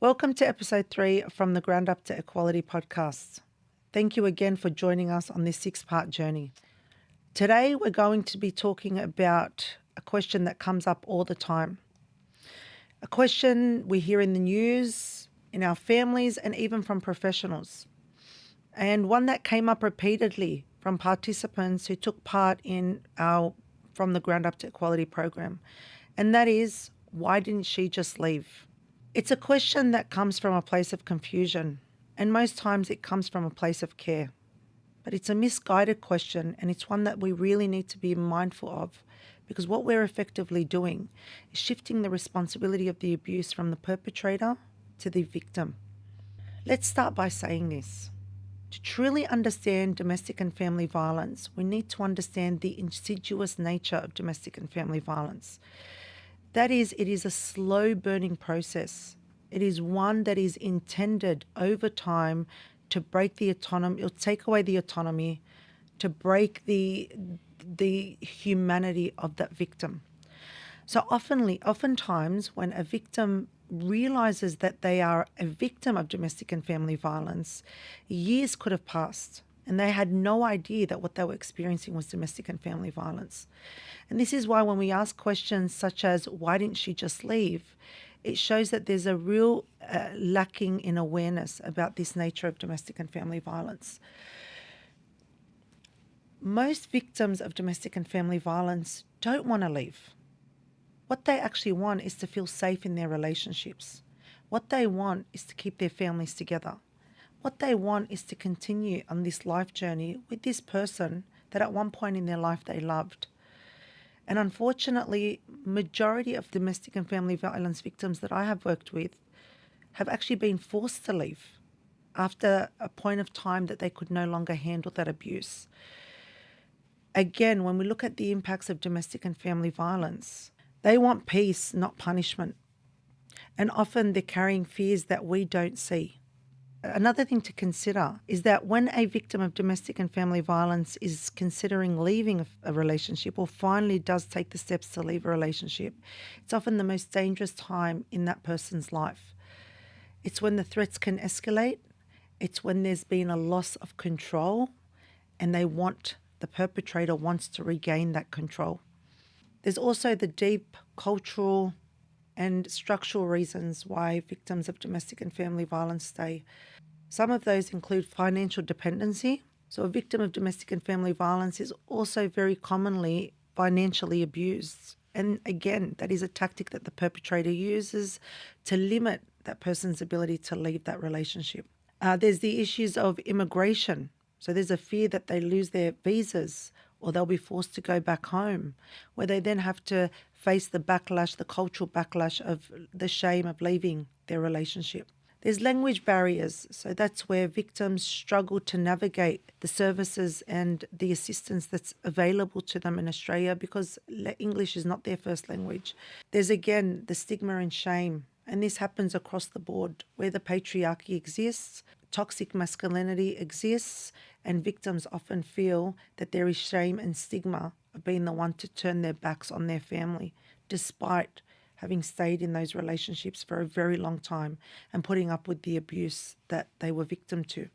Welcome to episode 3 from the Ground Up to Equality podcast. Thank you again for joining us on this 6-part journey. Today we're going to be talking about a question that comes up all the time. A question we hear in the news, in our families, and even from professionals. And one that came up repeatedly from participants who took part in our From the Ground Up to Equality program. And that is, why didn't she just leave? It's a question that comes from a place of confusion, and most times it comes from a place of care. But it's a misguided question, and it's one that we really need to be mindful of, because what we're effectively doing is shifting the responsibility of the abuse from the perpetrator to the victim. Let's start by saying this. To truly understand domestic and family violence, we need to understand the insidious nature of domestic and family violence. That is, it is a slow burning process. It is one that is intended over time to break the autonomy, or take away the autonomy, to break the humanity of that victim. So oftentimes when a victim realizes that they are a victim of domestic and family violence, years could have passed and they had no idea that what they were experiencing was domestic and family violence. And this is why when we ask questions such as, why didn't she just leave? It shows that there's a real lacking in awareness about this nature of domestic and family violence. Most victims of domestic and family violence don't want to leave. What they actually want is to feel safe in their relationships. What they want is to keep their families together. What they want is to continue on this life journey with this person that at one point in their life they loved. And unfortunately, majority of domestic and family violence victims that I have worked with have actually been forced to leave after a point of time that they could no longer handle that abuse. Again, when we look at the impacts of domestic and family violence, they want peace, not punishment. And often they're carrying fears that we don't see. Another thing to consider is that when a victim of domestic and family violence is considering leaving a relationship, or finally does take the steps to leave a relationship, it's often the most dangerous time in that person's life. It's when the threats can escalate. It's when there's been a loss of control and the perpetrator wants to regain that control. There's also the deep cultural and structural reasons why victims of domestic and family violence stay. Some of those include financial dependency. So a victim of domestic and family violence is also very commonly financially abused. And again, that is a tactic that the perpetrator uses to limit that person's ability to leave that relationship. There's the issues of immigration. So there's a fear that they lose their visas or they'll be forced to go back home, where they then have to face the backlash, the cultural backlash of the shame of leaving their relationship. There's language barriers. So that's where victims struggle to navigate the services and the assistance that's available to them in Australia because English is not their first language. There's again the stigma and shame. And this happens across the board where the patriarchy exists, toxic masculinity exists, and victims often feel that there is shame and stigma of being the one to turn their backs on their family, despite having stayed in those relationships for a very long time and putting up with the abuse that they were victim to.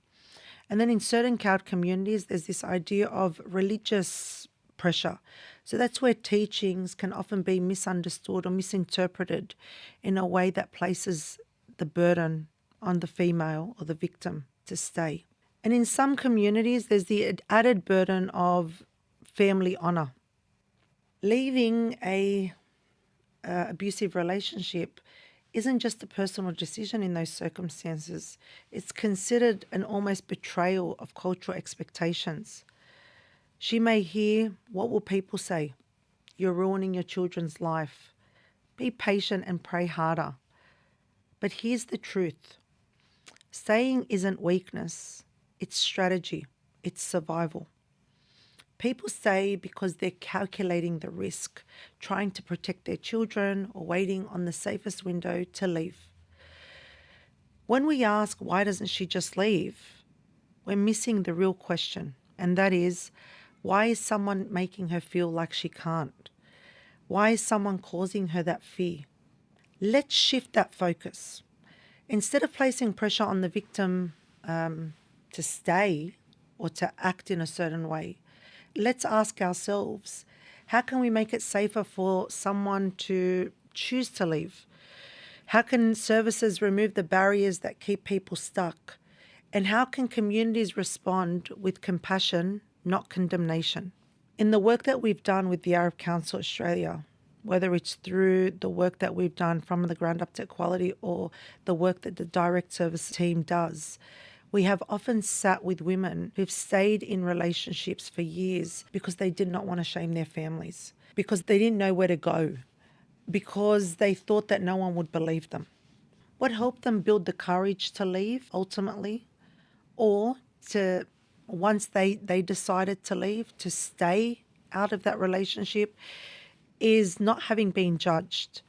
And then in certain CAD communities, there's this idea of religious pressure. So that's where teachings can often be misunderstood or misinterpreted in a way that places the burden on the female or the victim to stay. And in some communities, there's the added burden of family honour. Leaving a abusive relationship isn't just a personal decision in those circumstances. It's considered an almost betrayal of cultural expectations. She may hear, what will people say? You're ruining your children's life. Be patient and pray harder. But here's the truth. Staying isn't weakness. It's strategy. It's survival. People stay because they're calculating the risk, trying to protect their children or waiting on the safest window to leave. When we ask, why doesn't she just leave? We're missing the real question, and that is, why is someone making her feel like she can't? Why is someone causing her that fear? Let's shift that focus. Instead of placing pressure on the victim to stay or to act in a certain way, let's ask ourselves, how can we make it safer for someone to choose to leave? How can services remove the barriers that keep people stuck? And how can communities respond with compassion, not condemnation? In the work that we've done with the Arab Council Australia, whether it's through the work that we've done from the ground up to equality or the work that the direct service team does, we have often sat with women who've stayed in relationships for years because they did not want to shame their families, because they didn't know where to go, because they thought that no one would believe them. What helped them build the courage to leave ultimately, or to, once they decided to leave, to stay out of that relationship, is not having been judged,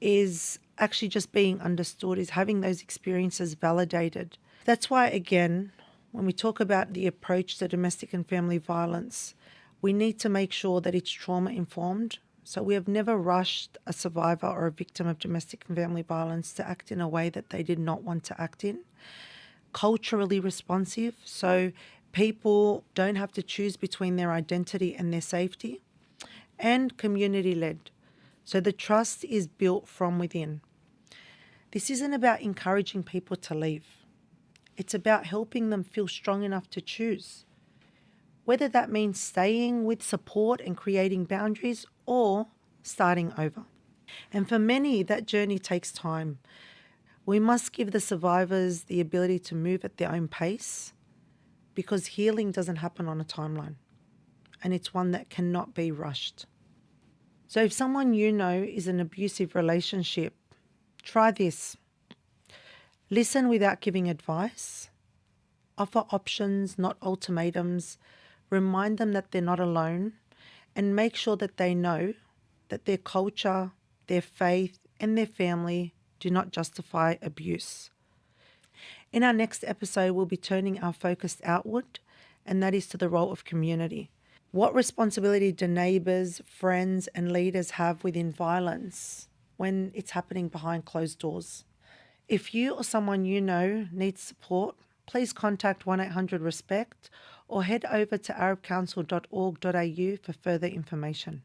is actually just being understood, is having those experiences validated. That's why, again, when we talk about the approach to domestic and family violence, we need to make sure that it's trauma informed. So we have never rushed a survivor or a victim of domestic and family violence to act in a way that they did not want to act in. Culturally responsive, so people don't have to choose between their identity and their safety. And community-led, so the trust is built from within. This isn't about encouraging people to leave. It's about helping them feel strong enough to choose, whether that means staying with support and creating boundaries or starting over. And for many, that journey takes time. We must give the survivors the ability to move at their own pace, because healing doesn't happen on a timeline, and it's one that cannot be rushed. So if someone you know is in an abusive relationship, try this. Listen without giving advice. Offer options, not ultimatums. Remind them that they're not alone, and make sure that they know that their culture, their faith, and their family do not justify abuse. In our next episode, we'll be turning our focus outward, and that is to the role of community. What responsibility do neighbours, friends, and leaders have within violence when it's happening behind closed doors? If you or someone you know needs support, please contact 1-800-RESPECT or head over to arabcouncil.org.au for further information.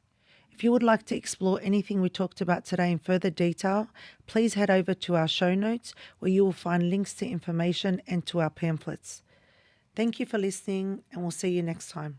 If you would like to explore anything we talked about today in further detail, please head over to our show notes where you will find links to information and to our pamphlets. Thank you for listening, and we'll see you next time.